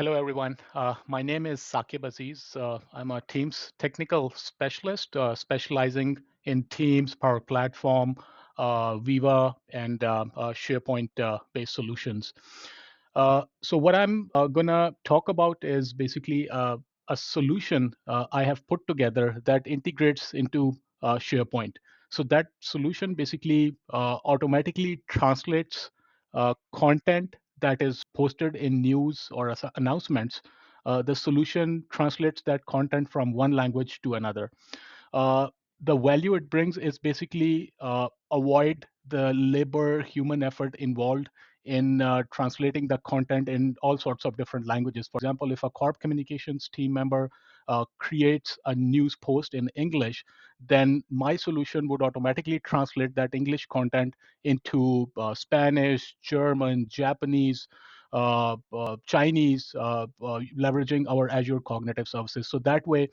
Hello, everyone. My name is Saqib Aziz. I'm a Teams technical specialist, specializing in Teams, Power Platform, Viva, and SharePoint based solutions. So, what I'm going to talk about is basically a solution I have put together that integrates into SharePoint. So, that solution basically automatically translates content that is posted in news or as announcements. The solution translates that content from one language to another. uh, the value it brings is basically avoid the labor, human effort involved in translating the content in all sorts of different languages. For example, if a corp communications team member creates a news post in English, then my solution would automatically translate that English content into Spanish, German, Japanese, Chinese, leveraging our Azure Cognitive Services. So that way,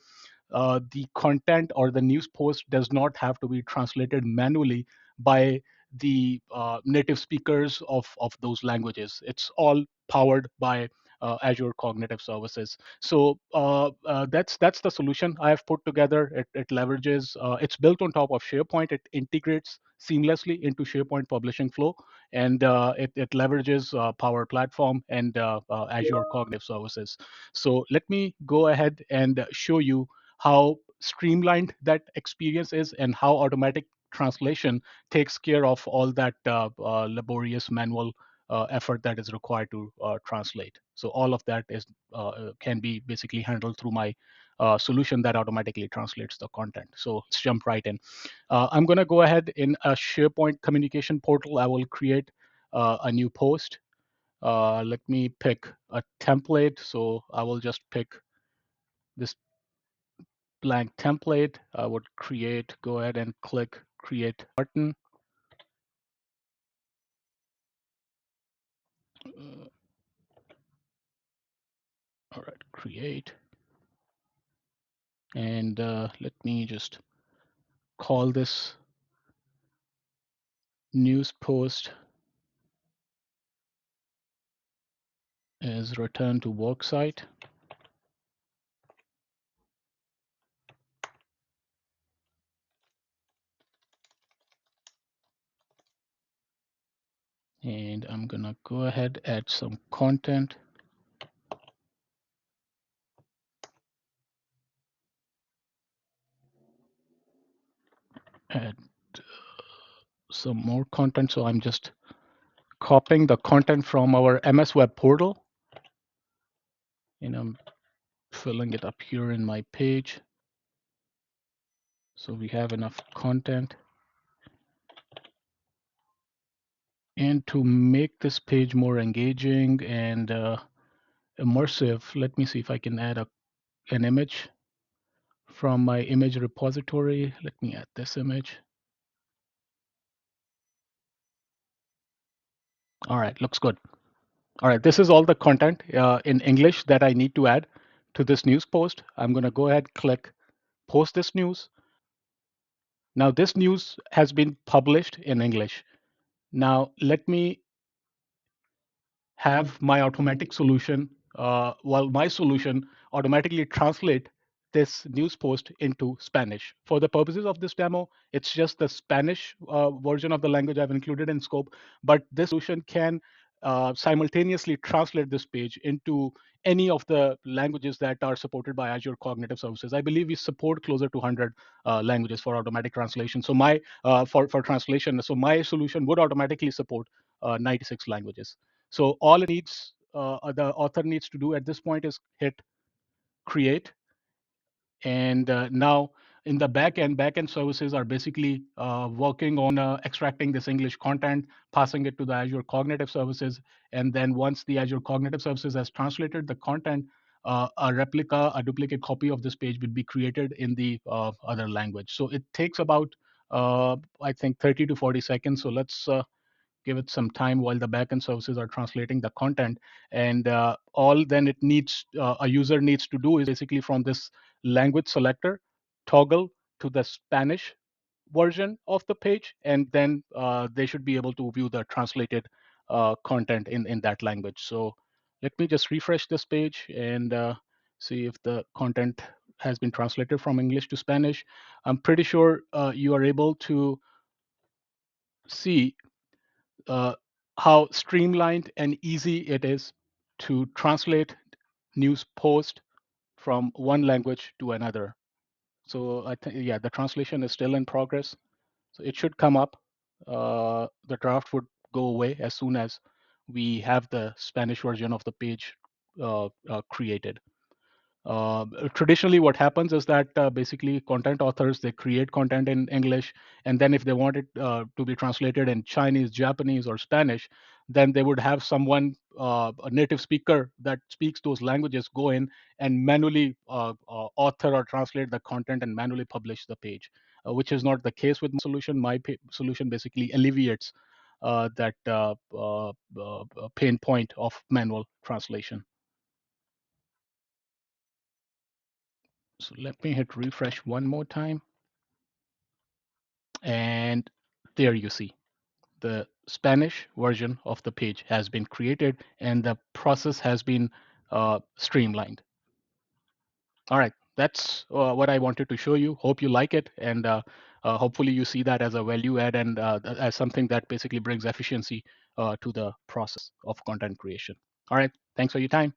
the content or the news post does not have to be translated manually by the native speakers of those languages. It's all powered by Azure Cognitive Services. So that's the solution I have put together. It leverages. It's built on top of SharePoint. It integrates seamlessly into SharePoint publishing flow, and it leverages Power Platform and Azure Cognitive Services. So let me go ahead and show you how streamlined that experience is and how automatic translation takes care of all that laborious manual effort that is required to translate. So all of that is can be basically handled through my solution that automatically translates the content. So let's jump right in. I'm going to go ahead in a SharePoint communication portal. I will create a new post. Let me pick a template. So I will just pick this blank template. I would go ahead and click create button. All right, create. And let me just call this news post as return to worksite. And I'm gonna go ahead, add some content. Add some more content. So I'm just copying the content from our MS Web portal, and I'm filling it up here in my page. So we have enough content. And to make this page more engaging and immersive, let me see if I can add an image from my image repository. Let me add this image. All right, looks good. All right, this is all the content in English that I need to add to this news post. I'm going to go ahead, click post this news. Now this news has been published in English. Now let me have my automatic solution, my solution automatically translate this news post into Spanish. For the purposes of this demo, it's just the Spanish version of the language I've included in scope, but this solution can simultaneously translate this page into any of the languages that are supported by Azure Cognitive Services. I believe we support closer to 100 languages for automatic translation. So for translation, so my solution would automatically support 96 languages. So all it needs, the author needs to do at this point is hit create. And now in the backend services are basically working on extracting this English content, passing it to the Azure Cognitive Services. And then once the Azure Cognitive Services has translated the content, a duplicate copy of this page would be created in the other language. So it takes about, I think, 30 to 40 seconds. So let's give it some time while the backend services are translating the content. And all then a user needs to do is basically from this language selector, toggle to the Spanish version of the page, and then they should be able to view the translated content in that language. So Let me just refresh this page and see if the content has been translated from English to Spanish. I'm pretty sure you are able to see uh, how streamlined and easy it is to translate news post from one language to another. So I think, yeah, the translation is still in progress. So it should come up. The draft would go away as soon as we have the Spanish version of the page created. Traditionally, what happens is that basically content authors, they create content in English, and then if they want it to be translated in Chinese, Japanese, or Spanish, then they would have someone, a native speaker that speaks those languages, go in and manually author or translate the content and manually publish the page, which is not the case with my solution. Solution basically alleviates that pain point of manual translation. So let me hit refresh one more time. And there you see the Spanish version of the page has been created and the process has been streamlined. All right, that's what I wanted to show you. Hope you like it, and hopefully you see that as a value add and as something that basically brings efficiency to the process of content creation. All right, thanks for your time.